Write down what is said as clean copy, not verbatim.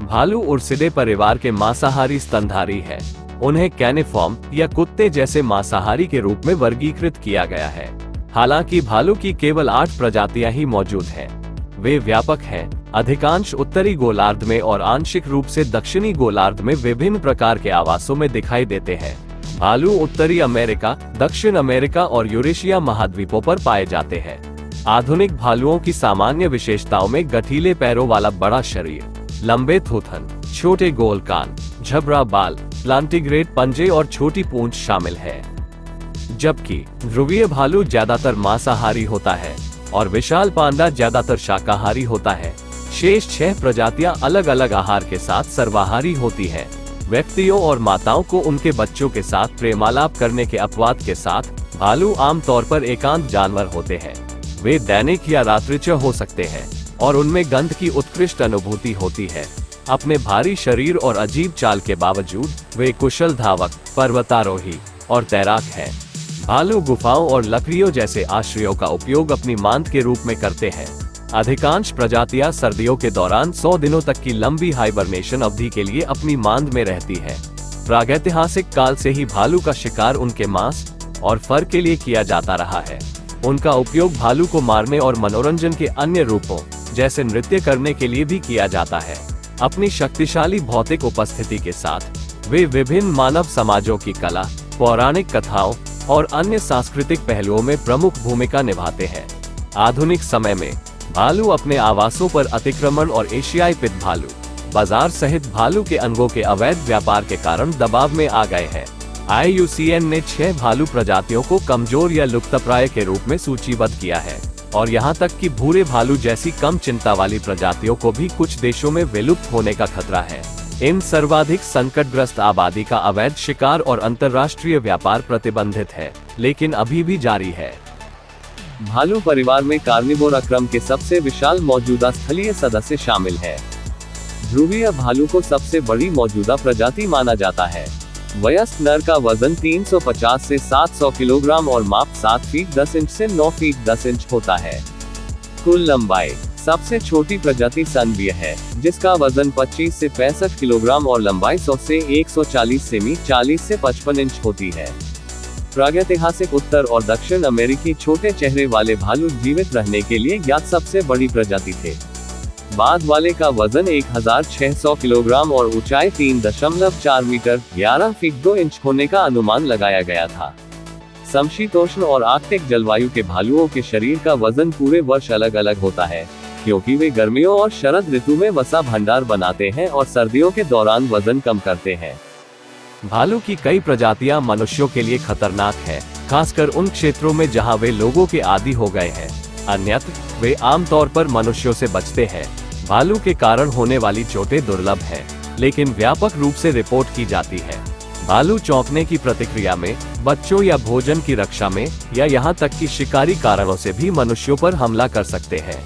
भालू उर्सिडे परिवार के मांसाहारी स्तनधारी है। उन्हें कैनिफॉर्म या कुत्ते जैसे मांसाहारी के रूप में वर्गीकृत किया गया है। हालांकि भालू की केवल 8 प्रजातियां ही मौजूद हैं। वे व्यापक हैं, अधिकांश उत्तरी गोलार्ध में और आंशिक रूप से दक्षिणी गोलार्ध में विभिन्न प्रकार के आवासों में दिखाई देते हैं। भालू उत्तरी अमेरिका, दक्षिण अमेरिका और यूरेशिया महाद्वीपों पर पाए जाते हैं। आधुनिक भालुओं की सामान्य विशेषताओं में गठीले पैरों वाला बड़ा शरीर, लंबे थूथन, छोटे गोल कान, झबरा बाल, प्लांटिग्रेड पंजे और छोटी पूंछ शामिल है। जबकि ध्रुवीय भालू ज्यादातर मांसाहारी होता है और विशाल पांडा ज्यादातर शाकाहारी होता है। शेष 6 प्रजातियां अलग अलग आहार के साथ सर्वाहारी होती हैं। व्यक्तियों और माताओं को उनके बच्चों के साथ प्रेमालाप करने के अपवाद के साथ भालू आमतौर पर एकांत जानवर होते हैं। वे दैनिक या रात्रिचर हो सकते हैं और उनमें गंध की उत्कृष्ट अनुभूति होती है। अपने भारी शरीर और अजीब चाल के बावजूद वे कुशल धावक, पर्वतारोही और तैराक हैं। भालू गुफाओं और लकड़ियों जैसे आश्रयों का उपयोग अपनी मांद के रूप में करते हैं। अधिकांश प्रजातियां सर्दियों के दौरान 100 दिनों तक की लंबी हाइबरनेशन अवधि के लिए अपनी मांद में रहती है। प्रागैतिहासिक काल से ही भालू का शिकार उनके मांस और फर के लिए किया जाता रहा है। उनका उपयोग भालू को मारने और मनोरंजन के अन्य रूपों जैसे नृत्य करने के लिए भी किया जाता है। अपनी शक्तिशाली भौतिक उपस्थिति के साथ वे विभिन्न मानव समाजों की कला, पौराणिक कथाओं और अन्य सांस्कृतिक पहलुओं में प्रमुख भूमिका निभाते हैं। आधुनिक समय में भालू अपने आवासों पर अतिक्रमण और एशियाई पित भालू बाजार सहित भालू के अंगों के अवैध व्यापार के कारण दबाव में आ गए हैं। IUCN ने 6 भालू प्रजातियों को कमजोर या लुप्तप्राय के रूप में सूचीबद्ध किया है और यहाँ तक कि भूरे भालू जैसी कम चिंता वाली प्रजातियों को भी कुछ देशों में विलुप्त होने का खतरा है। इन सर्वाधिक संकटग्रस्त आबादी का अवैध शिकार और अंतर्राष्ट्रीय व्यापार प्रतिबंधित है, लेकिन अभी भी जारी है। भालू परिवार में कार्निवोरा क्रम के सबसे विशाल मौजूदा स्थलीय सदस्य शामिल है। ध्रुवीय भालू को सबसे बड़ी मौजूदा प्रजाति माना जाता है। वयस्क नर का वजन 350 से 700 किलोग्राम और माप 7 फीट 10 इंच से 9 फीट 10 इंच होता है। कुल लंबाई सबसे छोटी प्रजाति सनबिया है, जिसका वजन 25 से 65 किलोग्राम और लंबाई 100 से 140 सेमी 40 से 55 इंच होती है। प्रागैतिहासिक उत्तर और दक्षिण अमेरिकी छोटे चेहरे वाले भालू जीवित रहने के लिए ज्ञात सबसे बड़ी प्रजाति थे। बाद वाले का वजन 1600 किलोग्राम और ऊंचाई 3.4 मीटर 11 फीट 2 इंच होने का अनुमान लगाया गया था। समशीतोष्ण और आर्कटिक जलवायु के भालुओं के शरीर का वजन पूरे वर्ष अलग अलग होता है, क्योंकि वे गर्मियों और शरद ऋतु में वसा भंडार बनाते हैं और सर्दियों के दौरान वजन कम करते हैं। भालू की कई प्रजातियां मनुष्यों के लिए खतरनाक है, खासकर उन क्षेत्रों में जहां वे लोगों के आदी हो गए हैं। अन्यत्र वे आमतौर पर मनुष्यों से बचते हैं। भालू के कारण होने वाली चोटें दुर्लभ हैं, लेकिन व्यापक रूप से रिपोर्ट की जाती है। भालू चौंकने की प्रतिक्रिया में, बच्चों या भोजन की रक्षा में या यहाँ तक कि शिकारी कारणों से भी मनुष्यों पर हमला कर सकते हैं।